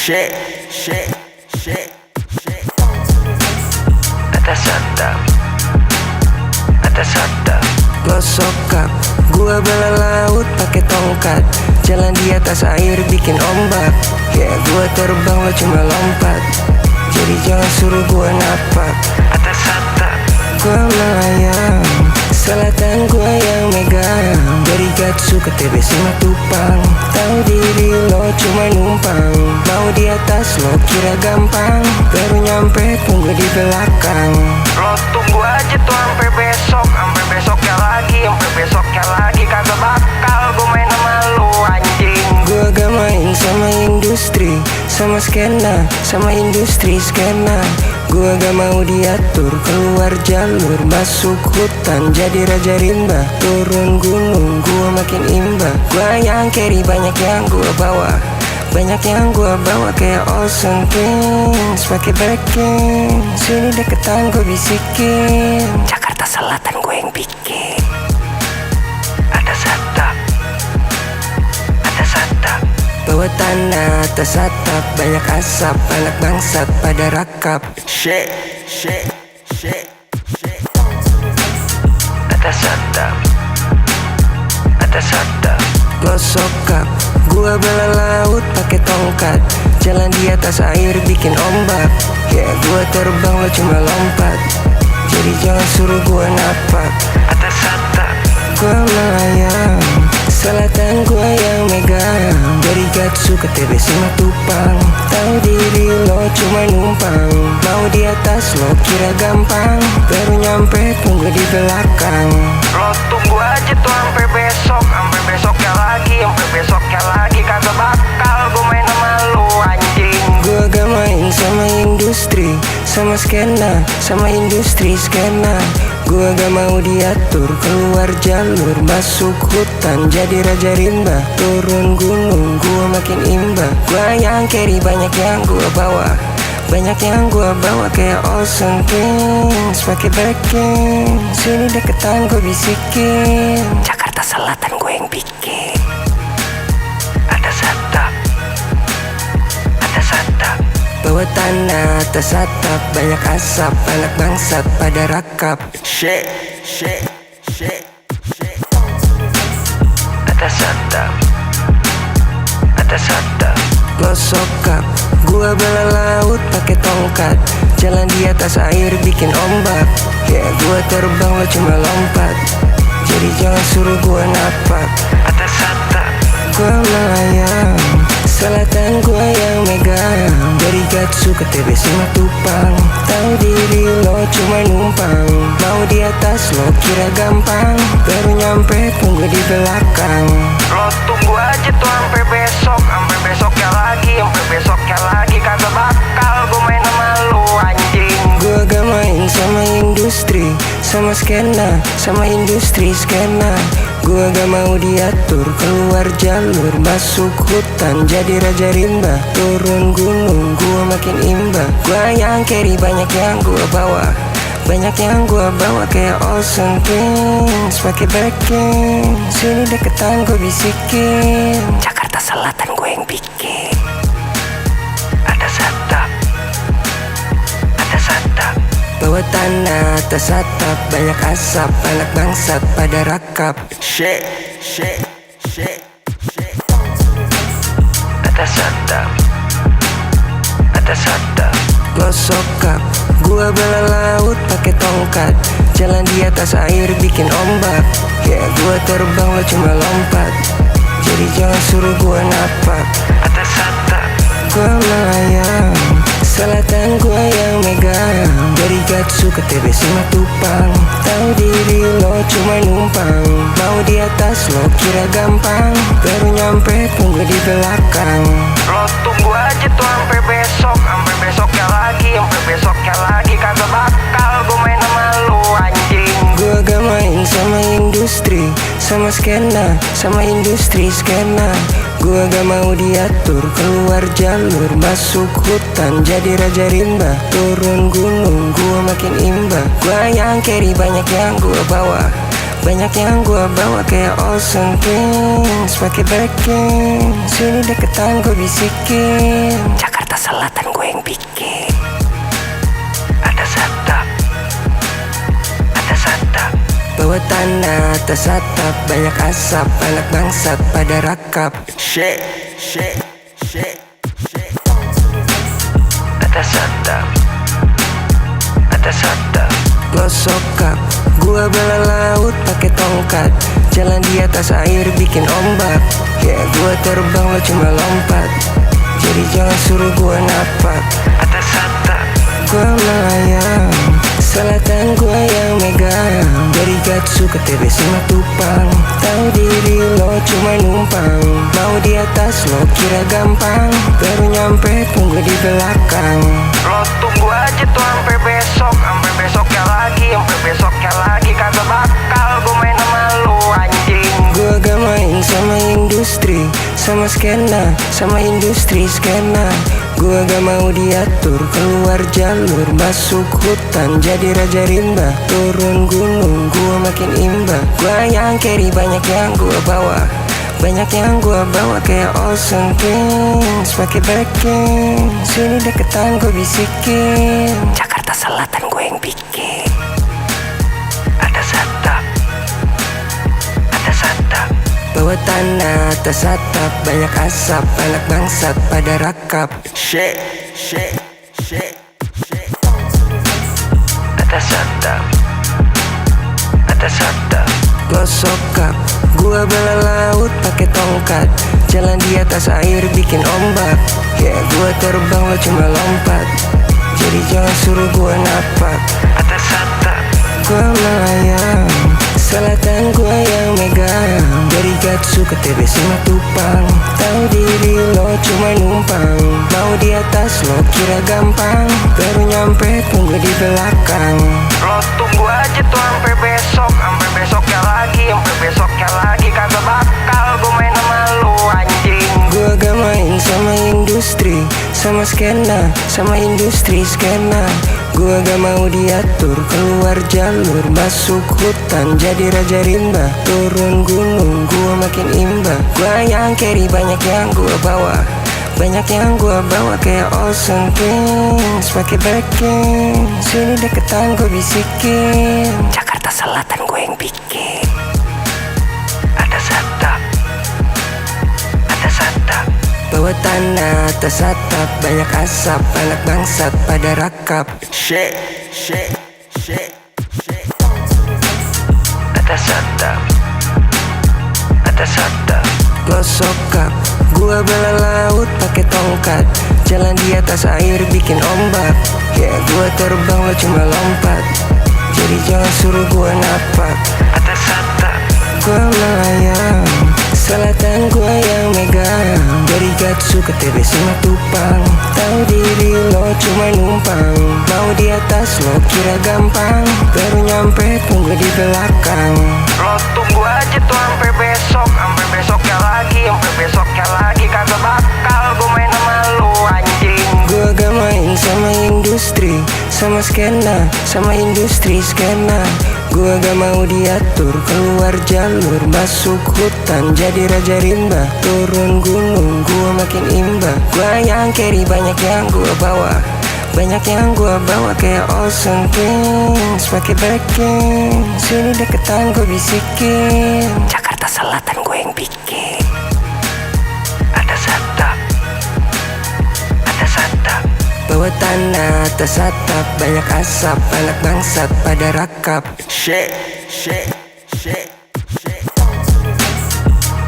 shit, shit, shit, shit. Atas atap, atas atap. Gosok gua bela laut pakai tongkat, jalan di atas air bikin ombak. Ya gua terbang lo cuma lompat, jadi jangan suruh gua napak. Atas atap, Gua melayang, selatan gua yang megang. Dari Gatsu ke TB Simatupang, tahu diri lo cuma numpang. Mau di atas lo kira gampang, baru nyampe tunggu di belakang. lo tunggu aja tuh sampai besoknya lagi, sampai besoknya lagi. Kagak bakal gue main sama lu anjing. Gua gak main sama industri, sama skena, sama industri skena. Gua gak mau diatur, keluar jalur, masuk hutan, jadi raja rimba. Turun gunung, gua makin imba. Gua yang carry, banyak yang gua bawa, banyak yang gua bawa kayak Ocean Kings. Pakai backing, sini deketan gua bisikin. Jakarta Selatan gue yang bikin. Atas atap, atas atap. Bawa tanah atas atap, banyak asap, anak bangsat pada rakap. Shit, shit, shit, shit. Atas atap, atas atap. Gosok gua bela laut pakai tongkat, jalan di atas air bikin ombak. Ya gua terbang lo cuma lompat, jadi jangan suruh gua napak. Atas atap, Gua melayang, selatan gua yang megang. Dari Gatsu ke TB Simatupang, tahu diri lo cuma numpang. Mau di atas lo kira gampang, baru nyampe tunggu di belakang. lo tunggu aja tuh sampai besoknya lagi, sampai besoknya lagi. Kagak bakal gue main sama lu anjing. Gua gak main sama industri, sama skena, sama industri skena. Gua gak mau diatur, keluar jalur, masuk hutan, jadi raja rimba. Turun gunung, gua makin imba. Gua yang carry, banyak yang gua bawa, banyak yang gua bawa kayak Ocean Kings. Pakai backing, sini deketan gua bisikin. Jakarta Selatan gue yang bikin. Atas atap, atas atap. Bawa tanah atas atap, banyak asap, anak bangsat pada rakap. Shit, shit, shit, shit. Atas atap, atas atap. Gosok gua bela laut pakai tongkat, jalan di atas air bikin ombak. Ya gua terbang lo cuma lompat, jadi jangan suruh gua napak. Atas atap, Gua melayang, selatan gua yang megang. Dari Gatsu ke TB Simatupang, tahu diri lo cuma numpang. Mau di atas lo kira gampang, baru nyampe tunggu di belakang. lo tunggu aja tuh sampai besoknya lagi, sampai besoknya lagi. Kagak bakal gue main sama lu anjing. Gua gak main sama industri, sama skena, sama industri skena. Gua gak mau diatur, keluar jalur, masuk hutan, jadi raja rimba. Turun gunung, gua makin imba. Gua yang carry, banyak yang gua bawa, banyak yang gua bawa kayak Ocean Kings. Pakai backing, sini deketan gua bisikin. Jakarta Selatan gue yang bikin. Atas atap, atas atap. Bawa tanah atas atap, banyak asap, anak bangsat pada rakap. Shit, shit, shit, shit. Atas atap, atas atap. Gosok gua bela laut pakai tongkat, jalan di atas air bikin ombak. Ya gua terbang lo cuma lompat, jadi jangan suruh gua napak. Atas atap, Gua melayang, selatan gua yang megang. Dari Gatsu ke TB Simatupang, tahu diri lo cuma numpang. Mau di atas lo kira gampang, baru nyampe tunggu di belakang. lo tunggu aja tuh sampai besoknya lagi, sampai besoknya lagi. Kagak bakal gue main sama lu anjing. Gua gak main sama industri, sama skena, sama industri skena. Gua gak mau diatur, keluar jalur, masuk hutan, jadi raja rimba. Turun gunung, gua makin imba. Gua yang carry, banyak yang gua bawa, banyak yang gua bawa kayak Ocean Kings. Pakai backing, sini deketan gua bisikin. Jakarta Selatan gue yang bikin. Ada satap, ada satap. Bawah tanah atas atap, banyak asap, anak bangsat pada rakap. shake, shake, shake, shake. Ada satap, ada satap. Gosok kap, gua bela laut pakai tongkat. Jalan di atas air bikin ombak. Ya gua terbang lo cuma lompat. Jadi jangan suruh gua napak. Ada satap, Gua melayang, selatan gua yang megang. Dari Gatsu ke TB Simatupang. Tahu diri lo cuma numpang. Mau di atas lo kira gampang. Baru nyampe tunggu di belakang. lo tunggu aja tuh sampai besoknya lagi, sampai besoknya lagi. Kagak bakal gue main sama lu anjing. Gua gak main sama industri, sama skena, sama industri skena. Gua gak mau diatur, keluar jalur, masuk hutan, jadi raja rimba. Turun gunung, gua makin imba. Gua yang carry, banyak yang gua bawa. Banyak yang gua bawa kayak Olsen Twins, pakai backing. Sini deketan gua bisikin. Jakarta Selatan gue yang bikin. Ada satap, ada satap. Bawah tanah atas atap, banyak asap, anak bangsat pada rakap. Shake, shake, shake, shake. Ada satap, ada satap. Gosok kap, gua bela laut pakai tongkat. Jalan di atas air bikin ombak. Ya gua terbang lo cuma lompat. Jadi jangan suruh gua napak. Ada satap, Gua melayang, selatan gua yang megang. Dari Gatsu ke TB Simatupang. Tahu diri lo cuma numpang. Mau di atas lo kira gampang. Baru nyampe tunggu di belakang. lo tunggu aja tuh sampai besoknya lagi, sampai besoknya lagi. Kagak bakal gue main sama lu anjing. Gua gak main sama industri, sama skena, sama industri skena. Gua gak mau diatur, keluar jalur, masuk hutan, jadi raja rimba. Turun gunung, gua makin imba. Gua yang carry, banyak yang gua bawa. Banyak yang gua bawa kayak Olsen Twins, pakai backing. Sini deketan gua bisikin. Jakarta Selatan gue yang bikin. Ada satap, ada satap. Bawah tanah atas atap, banyak asap, anak bangsat pada rakap. Shake, shake, shake, shake. Ada satap, ada satap. Gosok kap, gua bela laut pakai tongkat. Jalan di atas air bikin ombak. Ya gua terbang lo cuma lompat. Jadi jangan suruh gua napak. Ada satap, Gua melayang, selatan gua yang megang. Dari Gatsu ke TB Simatupang. Tahu diri lo cuma numpang. Mau di atas lo kira gampang. Baru nyampe tunggu di belakang. lo tunggu aja tuh sampai besoknya lagi, sampai besoknya lagi. Kagak bakal gue main sama lu anjing. Gua gak main sama industri, sama skena, sama industri skena. Gua gak mau diatur, keluar jalur, masuk hutan, jadi raja rimba. Turun gunung, gua makin imba. Gua yang carry, banyak yang gua bawa. Banyak yang gua bawa kayak Olsen Twins, pakai backing. Sini deketan gua bisikin. Jakarta Selatan gue yang bikin. Ada satap, ada satap. Bawah tanah atas atap, banyak asap, anak bangsat pada rakap. Shake, shake, shake, shake.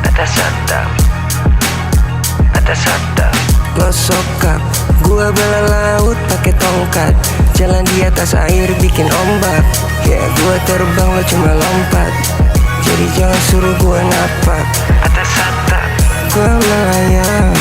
Ada satap, ada satap. Gosok kap, gua bela laut pakai tongkat. Jalan di atas air bikin ombak. Ya gua terbang lo cuma lompat. Jadi jangan suruh gua napak. Ada satap, Gua melayang,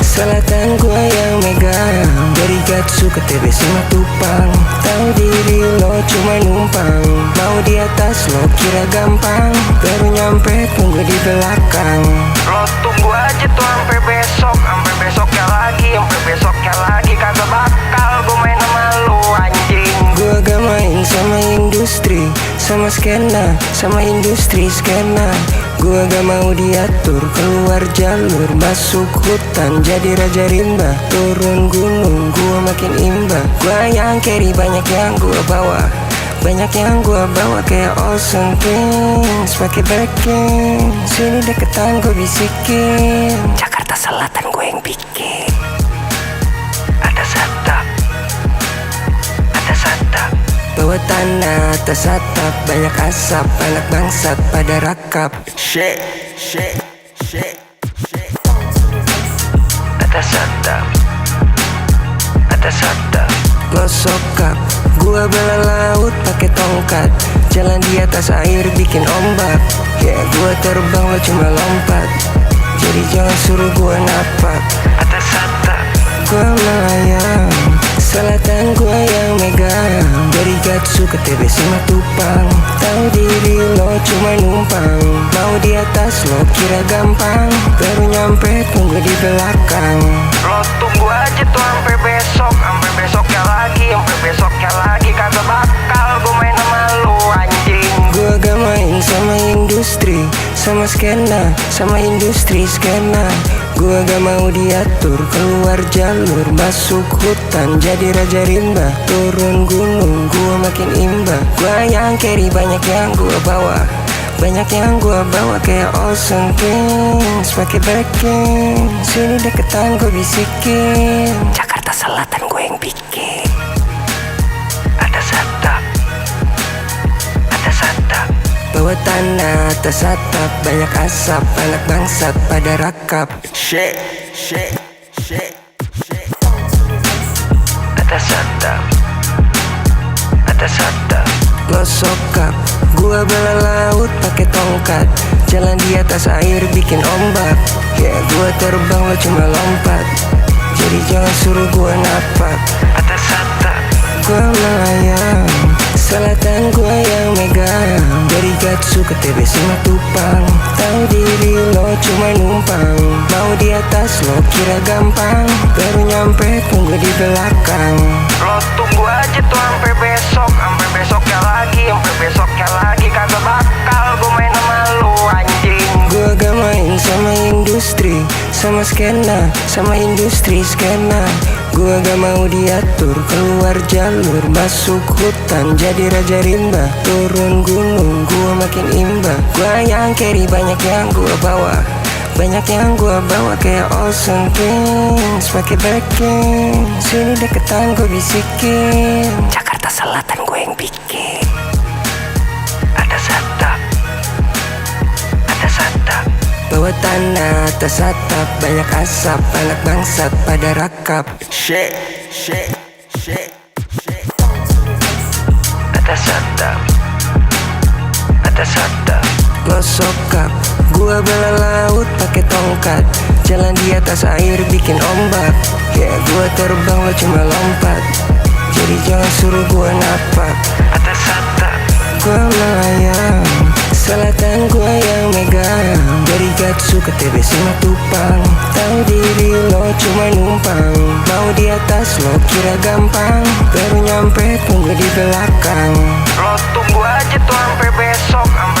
selatan gua yang megang. Dari Gatsu ke TB Simatupang. Tahu diri lo cuma numpang. Mau di atas lo kira gampang. Baru nyampe tunggu di belakang. lo tunggu aja tuh sampai besoknya lagi, sampai besoknya lagi. Kagak bakal gue main sama lu anjing. Gua gak main sama industri, sama skena, sama industri skena. Gua gak mau diatur, keluar jalur, masuk hutan, jadi raja rimba. Turun gunung, gua makin imba. Gua yang carry, banyak yang gua bawa. Banyak yang gua bawa kayak Ocean Kings, pakai backing. Sini deketan gua bisikin, Jakarta Selatan gua yang bikin. Ada satap, ada satap. Bawa tanah atas atap, banyak asap, anak bangsat pada rakap. Shake, shake, shake, shake. Ada satap, ada satap. Lo sokap, gua bela laut pakai tongkat. Jalan di atas air bikin ombak. Ya gua terbang lo cuma lompat. Jadi jangan suruh gua napak. Ada satap, gua melayang. Selatan gua yang megang. Dari Gatsu ke TBC Matupang. Tahu diri lo cuma numpang. Mau di atas lo kira gampang. Baru nyampe tunggu di belakang. Lo tunggu aja tuh sampai besoknya lagi, besoknya lagi kagak bakal gue main sama lu anjing. Gua gak main sama industri, sama skena, sama industri skena. Gua gak mau diatur, keluar jalur, masuk hutan, jadi raja rimba. Turun gunung, gua makin imba. Gua yang carry, banyak yang gua bawa. Banyak yang gua bawa kayak Ocean Kings, pakai backing. Sini deketan gua bisikin, Jakarta Selatan gua yang bikin. Ada satap, ada satap. Bawa tanah atas atap, banyak asap, anak bangsat pada rakap. Shake, shake, shake, shake. Ada satap, ada satap. Lo sokap, gua bela laut pakai tongkat. Jalan di atas air bikin ombak. Ya gua terbang lo cuma lompat. Jadi jangan suruh gua napak. Ada satap, gua melayang. Selatan gua yang megang. Dari Gatsu ke TBC Matupang. Tahu diri lo cuma numpang. Mau di atas lo kira gampang. Baru nyampe tunggu di belakang. Lo tunggu aja tuh sampai besoknya lagi kagak bakal gue main sama lu anjing. Gua gak main sama industri, sama skena, sama industri skena. Gua gak mau diatur, keluar jalur, masuk hutan, jadi raja rimba. Turun gunung, gua makin imba. Gua yang carry, banyak yang gua bawa. Banyak yang gua bawa kayak Ocean Kings, pakai backing. Sini deketan gua bisikin, Jakarta Selatan gua yang bikin. Ada satap, ada satap. Bawa tanah atas atap, banyak asap, anak bangsat pada rakap. Shake, shake, shake, shake. Ada satap, ada satap. Lo sokap, gua bela laut pakai tongkat. Jalan di atas air bikin ombak. Ya gua terbang lo cuma lompat. Jadi jangan suruh gua napak. Ada satap, gua melayang. Selatan gua yang megang. Dari Gatsu ke TBC Matupang. Tahu diri lo cuma numpang. Mau di atas lo kira gampang. Baru nyampe tunggu di belakang. Lo tunggu aja tuh sampai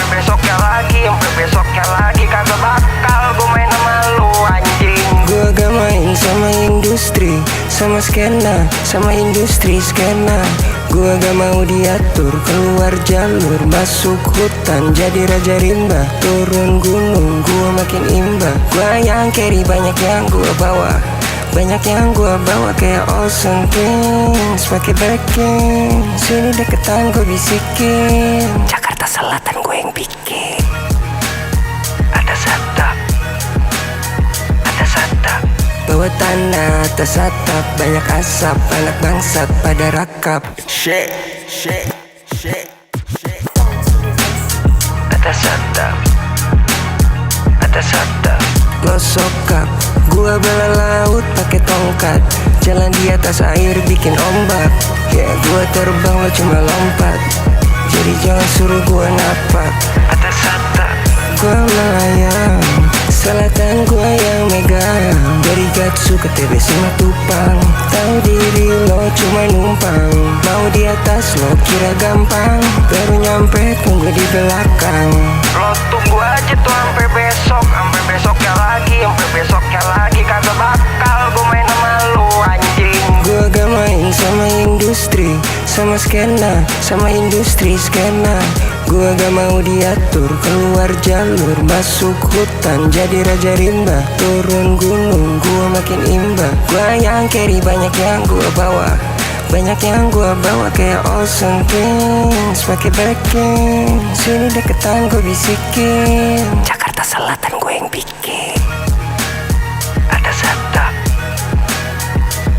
besoknya lagi kagak bakal gue main sama lu anjing. Gua gak main sama industri, sama skena, sama industri skena. Gua gak mau diatur, keluar jalur, masuk hutan, jadi raja rimba. Turun gunung, gua makin imba. Gua yang carry, banyak yang gua bawa. Banyak yang gua bawa kayak Ocean Kings, pakai backing. Sini deketan gua bisikin, Jakarta Selatan gua yang bikin. Ada satap, ada satap. Bawa tanah atas atap, banyak asap, anak bangsat pada rakap. Shake, shake, shake, shake. Ada satap, ada satap. Lo sokap, gua bela laut pakai tongkat. Jalan di atas air bikin ombak. Ya gua terbang lo cuma lompat. Jadi jangan suruh gua napak. Ada satap, gua melayang. Selatan gua yang megang. Dari Gatsu ke TBC Matupang. Tahu diri lo cuma numpang, mau di atas lo kira gampang, baru nyampe tunggu di belakang. Lo tunggu aja tuh sampai besoknya lagi kagak bakal gue main sama lu anjing. Gua gak main sama industri, sama skena, sama industri skena. Gua gak mau diatur, keluar jalur, masuk hutan, jadi raja rimba. Turun gunung, gua makin imba. Gua yang carry, banyak yang gua bawa, banyak yang gua bawa kayak Ocean Kings, pakai backing. Sini deketan gua bisikin, Jakarta Selatan gua yang bikin. Ada satap,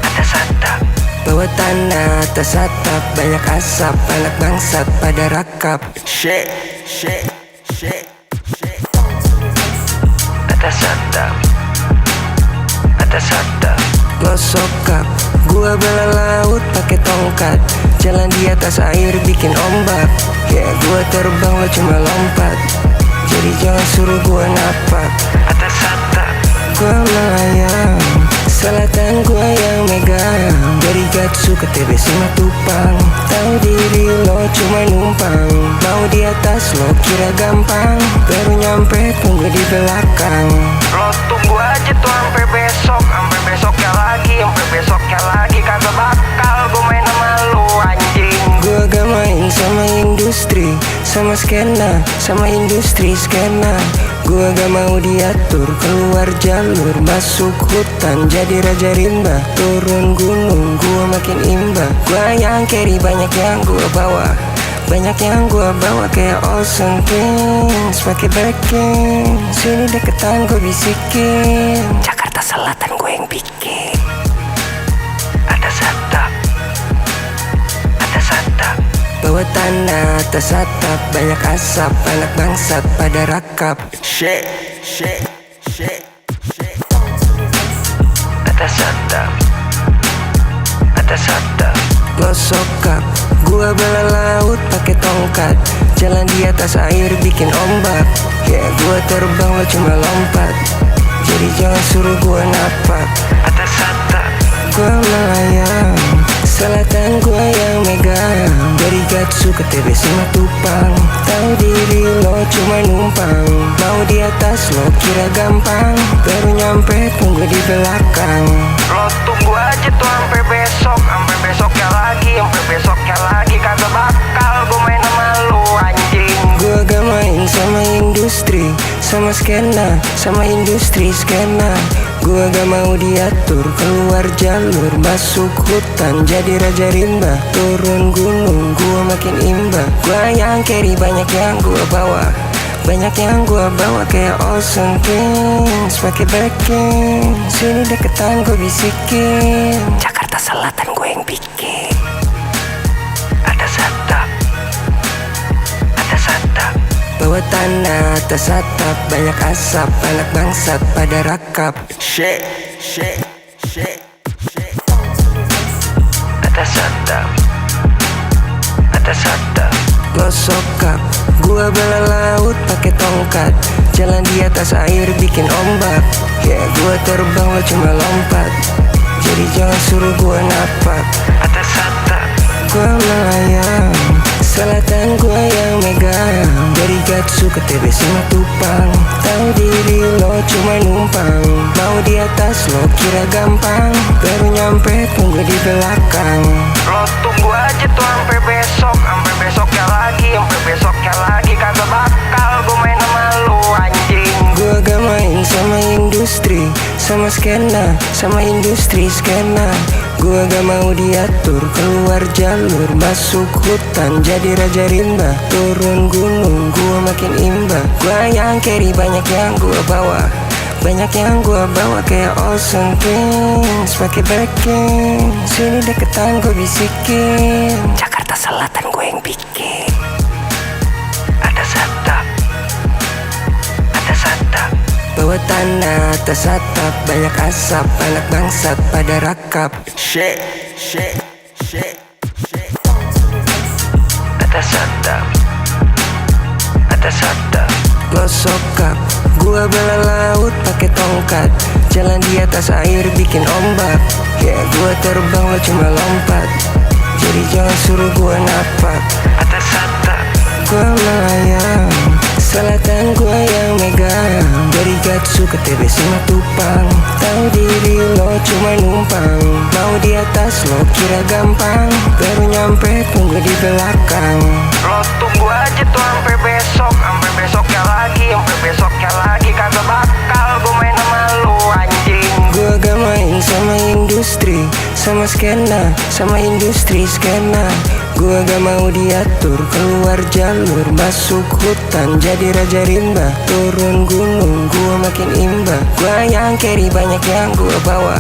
ada satap, bawah tanah atas atap, banyak asap, anak bangsat pada rakap. shake, shake, shake, shake. Ada satap, ada satap. Lo sokap, gua bela laut pakai tongkat, jalan di atas air bikin ombak. Ya gua terbang lo cuma lompat, jadi jangan suruh gua napak. Ada satap, Gua melayang, selatan gua yang megang, dari Gatsu ke TBC Matupang. Tahu diri lo cuma numpang, mau di atas lo kira gampang, baru nyampe tunggu di belakang. lo tunggu aja tuh sampai besoknya lagi kagak bakal gue main sama lu anjing. Gua gak main sama industri, sama skena, sama industri skena. Gua gak mau diatur, keluar jalur, masuk hutan, jadi raja rimba. Turun gunung, gua makin imba. Gua yang carry, banyak yang gua bawa, banyak yang gua bawa kayak Ocean Kings, pakai backing. Sini deketan gua bisikin, Jakarta Selatan gua yang bikin. Ada satap, ada satap. Bawah tanah atas atap, banyak asap, anak bangsat pada rakap. Shake, shake, shake, shake. Ada satap, ada satap. Lo sokap, gua bela laut pakai tongkat, jalan di atas air bikin ombak. Ya gua terbang lo cuma lompat, jadi jangan suruh gua napak. Ada satap, Gua melayang, selatan gua yang megang, dari Gatsu ke TBC Matupang. Tahu diri lo cuma numpang, mau di atas lo kira gampang, baru nyampe tunggu di belakang. lo tunggu aja tuh sampai besoknya lagi kagak bakal gue main sama lu anjing. Gua gak main sama industri, sama skena, sama industri skena. Gua gak mau diatur, keluar jalur, masuk hutan, jadi raja rimba. Turun gunung, gua makin imba. Gua yang carry, banyak yang gua bawa, banyak yang gua bawa kayak Ocean Kings, pakai backing. Sini deketan gua bisikin, Jakarta Selatan gua yang bikin. Ada satap, ada satap. Bawah tanah atas atap, banyak asap, anak bangsat pada rakap. Shake, shake, shake, shake. Ada satap, ada satap. Lo sokap, gua bela laut pakai tongkat, jalan di atas air bikin ombak. Ya gua terbang lo cuma lompat, jadi jangan suruh gua napak. Ada satap, Gua melayang, selatan gua yang megang, dari Gatsu ke TBC Matupang. Tahu diri lo cuma numpang, mau di atas lo kira gampang, baru nyampe tunggu di belakang. lo tunggu aja tuh sampai besoknya lagi kagak bakal gue main sama lu anjing. Gua gak main sama industri, sama skena, sama industri skena. Gua gak mau diatur, keluar jalur, masuk hutan, jadi raja rimba. Turun gunung, gua makin imba. Gua yang carry, banyak yang gua bawa, banyak yang gua bawa kayak Ocean Kings, pakai backing. Sini deketan gua bisikin, Jakarta Selatan gua yang bikin. Ada satap, ada satap. Bawah tanah atas atap, banyak asap, anak bangsat pada rakap. Shake, shake, shake, shake. Ada satap, ada satap. Lo sokap, gua bela laut pakai tongkat, jalan di atas air bikin ombak. Ya gua terbang lo cuma lompat, jadi jangan suruh gua napak. Atas atap Gua melayang, selatan gua yang megang. Dari Gatsu ke TBC Matupang. Tahu diri lo cuma numpang, mau di atas lo kira gampang. Baru nyampe tunggu di belakang. Lo tunggu aja tuh sampai besoknya lagi, sampai besoknya lagi. Kagak bakal gue main sama lu anjing. Gua gak main sama industri, sama skena, sama industri skena. Gua gak mau diatur, keluar jalur, masuk hutan, jadi raja rimba. Turun gunung, gua makin imba. Gua yang carry, banyak yang gua bawa,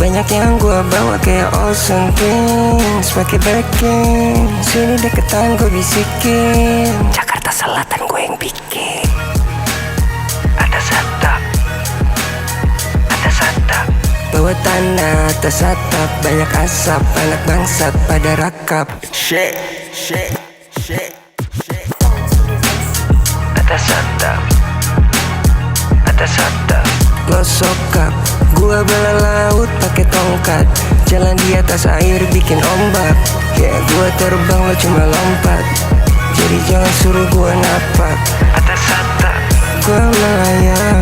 banyak yang gua bawa kayak Olsen Twins. Pakai backing, sini deketan gua bisikin. Jakarta Selatan gua yang bikin. Atas atap Bawah tanah atas atap, banyak asap, anak bangsat pada rakap. shake, shake, shake, shake. Atas atap Lo sokap, gua bela laut pakai tongkat. Jalan di atas air bikin ombak. Ya gua terbang lo cuma lompat, jadi jangan suruh gua napak. Atas atap Gua melayang,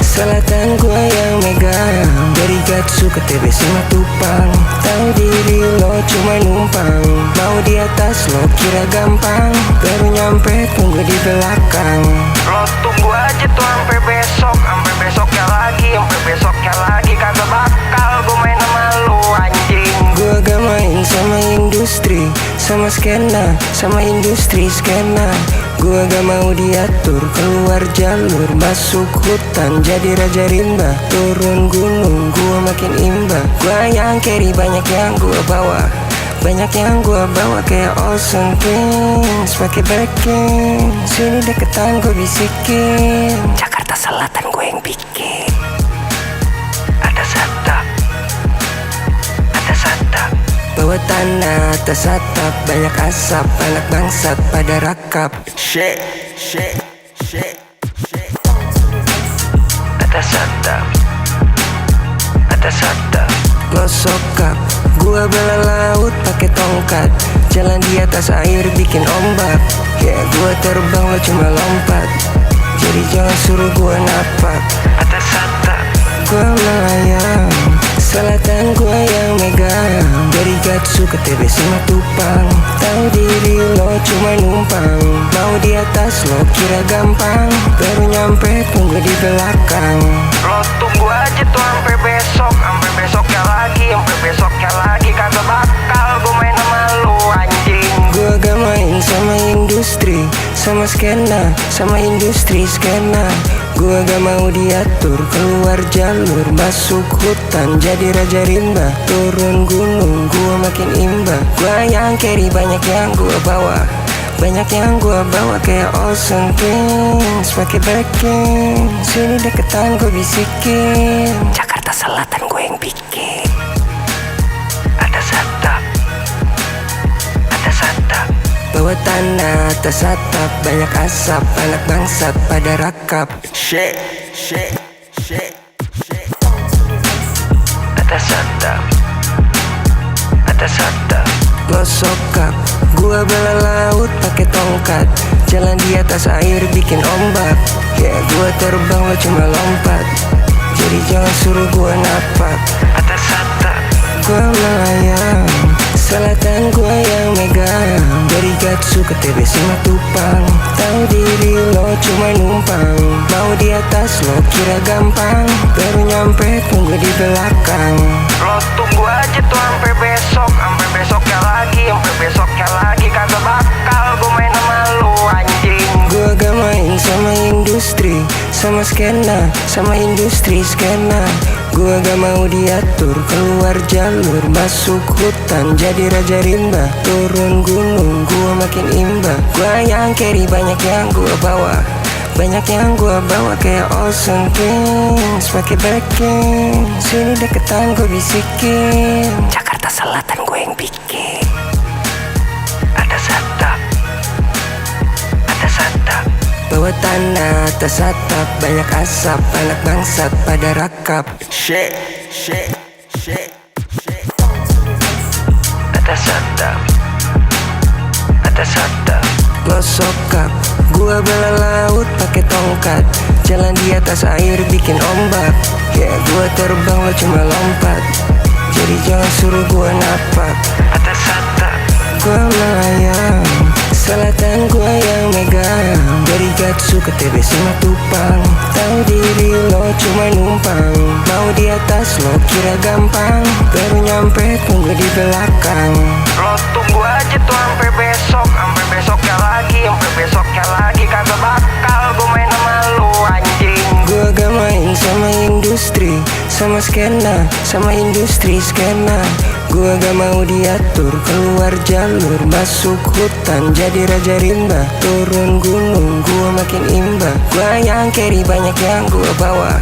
selatan gua yang megang. Dari Gatsu ke TBC Matupang. Tahu diri lo cuma numpang, mau di atas lo kira gampang. Baru nyampe tunggu di belakang. Lo tunggu aja tuh sampai besoknya lagi. Kagak bakal gue main sama lu anjing. Gua gak main sama industri, sama skena, sama industri skena. Gua gak mau diatur, keluar jalur, masuk hutan, jadi raja rimba. Turun gunung, gua makin imba. Gua yang carry, banyak yang gua bawa, banyak yang gua bawa kayak Olsen Twins. Pakai backing, sini deketan gua bisikin. Jakarta Selatan gua yang bikin. Bawah tanah atas atap, banyak asap, anak bangsat pada rakap. Shake, shake, shake, shake. Atas atap Lo sokap, gua bela laut pakai tongkat. Jalan di atas air bikin ombak. Ya gua terbang lo cuma lompat, jadi jangan suruh gua napak. Atas atap Gua melayang, selatan gua yang megang. Dari Gatsu ke TBC Matupang. Tahu diri lo cuma numpang, mau di atas lo kira gampang. Baru nyampe tunggu di belakang. Lo tunggu aja tuh sampai besoknya lagi. Kagak bakal gue main sama lu anjing. Gua gak main sama industri, sama skena, sama industri skena. Gua gak mau diatur, keluar jalur, masuk hutan, jadi raja rimba. Turun gunung, gua makin imba. Gua yang carry, banyak yang gua bawa, banyak yang gua bawa kayak Olsen Twins. Pakai backing, sini deketan gua bisikin. Jakarta Selatan gua yang bikin. Bawah tanah atas atap, banyak asap, anak bangsat pada rakap. Shake, shake, shake, shake. Atas atap Lo sokap, gua bela laut pakai tongkat. Jalan di atas air bikin ombak. Ya gua terbang lo cuma lompat, jadi jangan suruh gua napak. Atas atap Gua melayang, selatan gua yang megang. Dari Gatsu ke TBC Matupang. Tahu diri lo cuma numpang, mau di atas lo kira gampang. Baru nyampe tunggu di belakang. Lo tunggu aja tuh sampai besoknya lagi. Kagak bakal gue main sama lu anjing. Gua gak main sama industri, sama skena, sama industri skena. Gua gak mau diatur, keluar jalur, masuk hutan, jadi raja rimba. Turun gunung, gua makin imba. Gua yang carry, banyak yang gua bawa, banyak yang gua bawa kayak Olsen Twins. Pakai backing, sini deketan gua bisikin. Jakarta Selatan gua yang bikin. Bawah tanah atas atap, banyak asap, anak bangsat pada rakap. Shake, shake, shake, shake. Atas atap, atas atap. Lo sokap, gua bela laut pakai tongkat. Jalan di atas air bikin ombak. Ya gua terbang lo cuma lompat. Jadi jangan suruh gua napak. Atas atap, Gua melayang, selatan gua yang megang. Dari Gatsu ke TBC Matupang. Tahu diri lo cuma numpang. Mau di atas lo kira gampang. Baru nyampe tunggu di belakang. lo tunggu aja tuh sampai besoknya lagi, sampai besoknya lagi. Kagak bakal gue main sama lu anjing. Gua gak main sama industri, sama skena, sama industri skena. Gua gak mau diatur, keluar jalur, masuk hutan, jadi raja rimba. Turun gunung, gua makin imba. Gua yang carry, banyak yang gua bawa.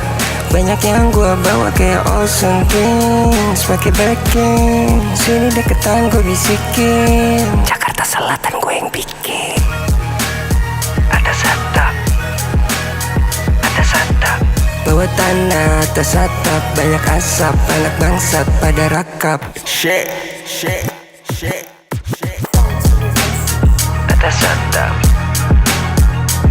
Banyak yang gua bawa kayak Ocean Kings. Pakai backing, sini deketan gua bisikin. Jakarta Selatan gue yang bikin. Atas atap, atas atap. Bawa tanah atas atap, banyak asap, anak bangsat pada rakap. shake, shake, shake, shake. Atas atap,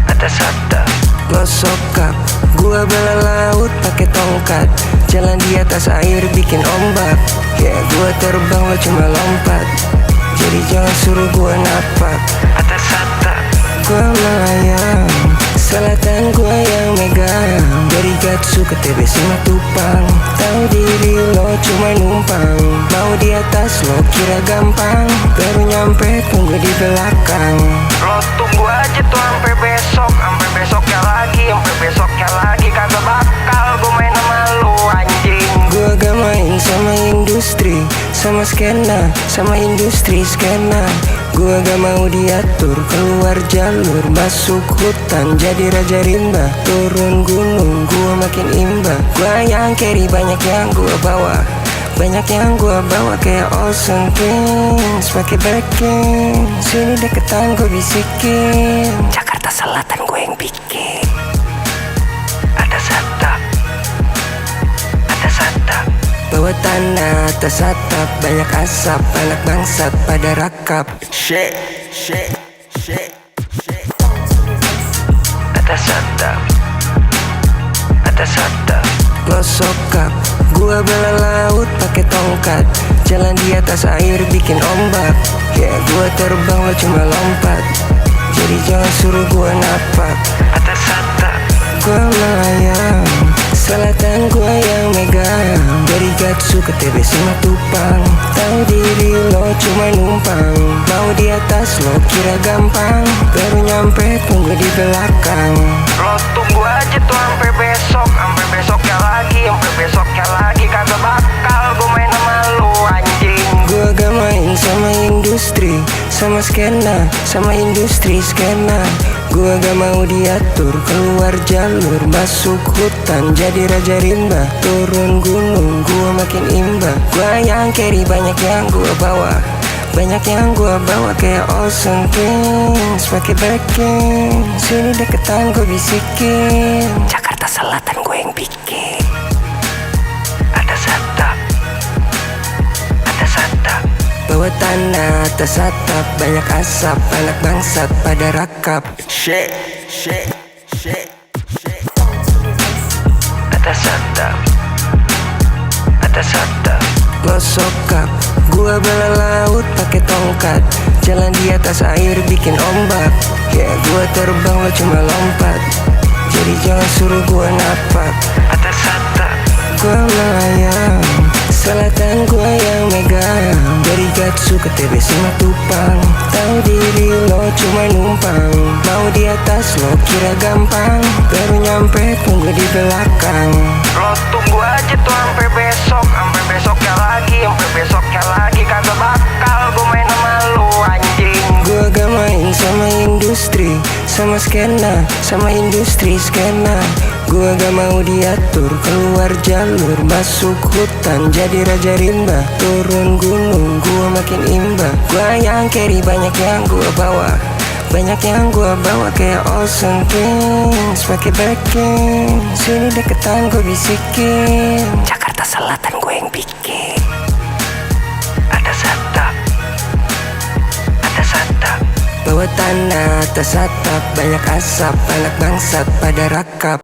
atas atap. Lo sokap, gua bela laut pakai tongkat. Jalan di atas air bikin ombak. Ya gua terbang lo cuma lompat. Jadi jangan suruh gua napak. Atas atap, Gua melayang, selatan gua yang megang. Dari Gatsu ke TBC Matupang. Tahu diri lo cuma numpang. Mau di atas lo kira gampang. Baru nyampe tunggu di belakang. lo tunggu aja tuh sampai besoknya lagi, sampai besoknya lagi. Kagak bakal gue main sama lu anjing. Gua gak main sama industri, sama skena, sama industri skena. Gua gak mau diatur, keluar jalur, masuk hutan, jadi raja rimba. Turun gunung, gua makin imba. Gua yang carry, banyak yang gua bawa. Banyak yang gua bawa kayak Ocean Kings. Pakai backing, sini deketan gua bisikin. Jakarta Selatan gue yang bikin. Atas atap, atas atap. Bawa tanah atas atap, banyak asap, anak bangsat pada rakap. Shake, shake, shake, shake. Atas atap, atas atap. Lo sokap, gua bela laut pakai tongkat. Jalan di atas air bikin ombak. Ya gua terbang lo cuma lompat. Jadi jangan suruh gua napak. Atas atap, Gua melayang, selatan gua yang megang. Dari Gatsu ke TBC Matupang. Tahu diri lo cuma numpang. Mau di atas lo kira gampang. Baru nyampe tunggu di belakang. lo tunggu aja tuh sampai besoknya lagi, sampai besoknya lagi. Kagak bakal gue main sama lu anjing. Gua gak main sama industri, sama skena, sama industri skena. Gua gak mau diatur, keluar jalur, masuk hutan, jadi raja rimba. Turun gunung, gua makin imba. Gua yang carry, banyak yang gua bawa. Banyak yang gua bawa kayak Ocean Kings. Pakai backing, sini deketan gua bisikin. Jakarta Selatan gue yang bikin. Atas atap, atas atap. Bawa tanah atas atap, banyak asap, anak bangsat pada rakap. Shake, shake, shake, shake. Atas atap, atas atap. Lo sokap, gua bela laut pakai tongkat. Jalan di atas air bikin ombak. Ya gua terbang lo cuma lompat. Jadi jangan suruh gua napak. Atas atap, Gua melayang, selatan gua yang megang. Dari Gatsu ke TBC Matupang. Tahu diri lo cuma numpang. Mau di atas lo kira gampang. Baru nyampe tunggu di belakang. lo tunggu aja tuh sampai besoknya lagi, sampai besoknya lagi. Kagak bakal gue main sama lu anjing. Gua gak main sama industri, sama skena, sama industri skena. Gua gak mau diatur, keluar jalur, masuk hutan, jadi raja rimba. Turun gunung, gua makin imba. Gua yang carry, banyak yang gua bawa. Banyak yang gua bawa kayak Ocean Kings. Pakai backing, sini deketan gua bisikin. Jakarta Selatan gue yang bikin. Atas atap, Buat tanda atas atap, banyak asap, anak bangsat pada rakap.